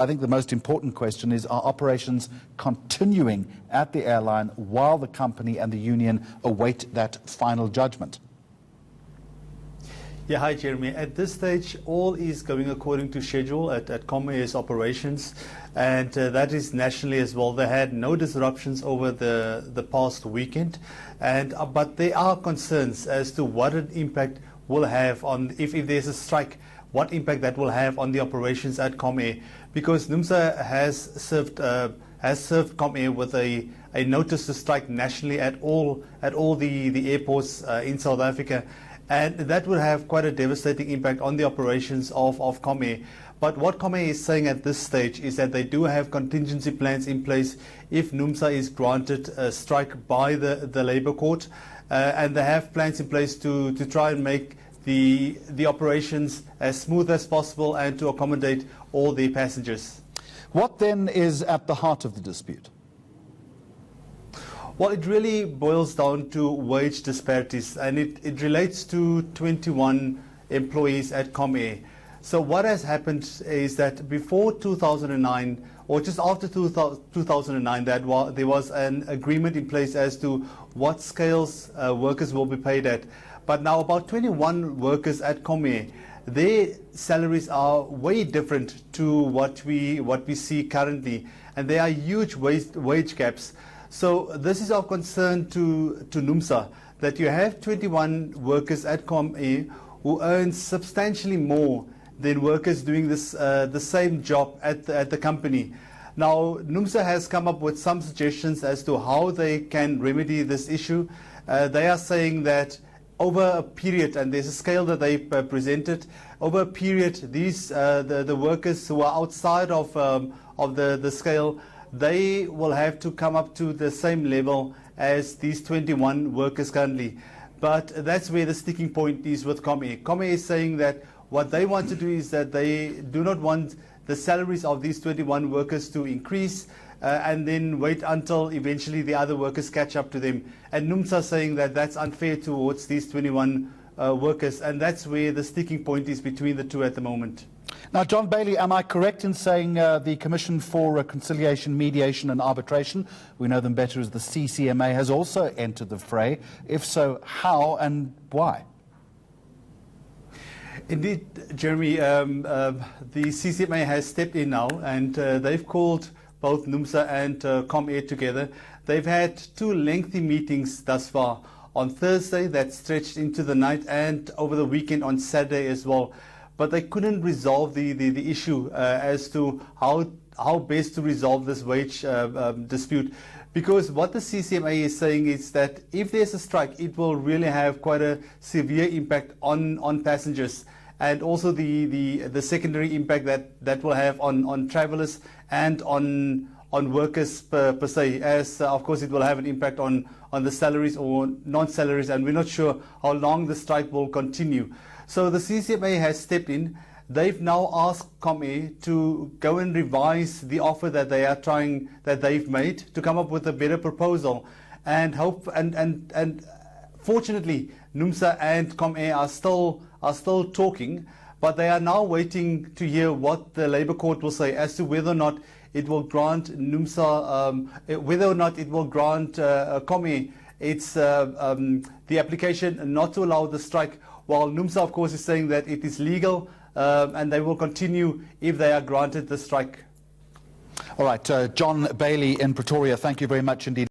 I think the most important question is, are operations continuing at the airline while the company and the union await that final judgment? Yeah, hi Jeremy. At this stage, all is going according to schedule at Comair's operations, and that is nationally as well. They had no disruptions over the past weekend, but there are concerns as to what an impact will have on, if there's a strike, what impact that will have on the operations at Comair, because Numsa has served Comair with a notice to strike nationally at all the airports in South Africa. And that would have quite a devastating impact on the operations of Comair. But what Comair is saying at this stage is that they do have contingency plans in place if Numsa is granted a strike by the Labour Court. And they have plans in place to try and make the operations as smooth as possible and to accommodate all the passengers. What then is at the heart of the dispute? Well, it really boils down to wage disparities, and it relates to 21 employees at Comair. So what has happened is that before 2009, or just after 2009, there was an agreement in place as to what scales workers will be paid at. But now about 21 workers at Comair, their salaries are way different to what we see currently, and there are huge wage gaps. So this is of concern to Numsa, that you have 21 workers at Comair who earn substantially more than workers doing this the same job at the company. Now, Numsa has come up with some suggestions as to how they can remedy this issue. They are saying that over a period, and there's a scale that they presented, over a period, these the workers who are outside of the scale, they will have to come up to the same level as these 21 workers currently. But that's where the sticking point is with Comair. Comair is saying that what they want to do is that they do not want the salaries of these 21 workers to increase and then wait until eventually the other workers catch up to them. And Numsa saying that that's unfair towards these 21 workers, and that's where the sticking point is between the two at the moment. Now, John Bailey, am I correct in saying the Commission for Reconciliation, Mediation and Arbitration, we know them better as the CCMA, has also entered the fray? If so, how and why? Indeed, Jeremy, the CCMA has stepped in now, and they've called both Numsa and Comair together. They've had two lengthy meetings thus far. On Thursday, that stretched into the night, and over the weekend on Saturday as well. But they couldn't resolve the issue as to how best to resolve this wage dispute. Because what the CCMA is saying is that if there's a strike, it will really have quite a severe impact on passengers, and also the secondary impact that will have on travellers and on workers per se, as of course it will have an impact on the salaries or non-salaries, and we're not sure how long the strike will continue. So the CCMA has stepped in. They've now asked Comair to go and revise the offer that they've made to come up with a better proposal, and fortunately Numsa and Comair are still talking, but they are now waiting to hear what the Labour Court will say as to whether or not it will grant Numsa, whether or not it will grant Comair its the application not to allow the strike, while Numsa, of course, is saying that it is legal and they will continue if they are granted the strike. All right, John Bailey in Pretoria, thank you very much indeed.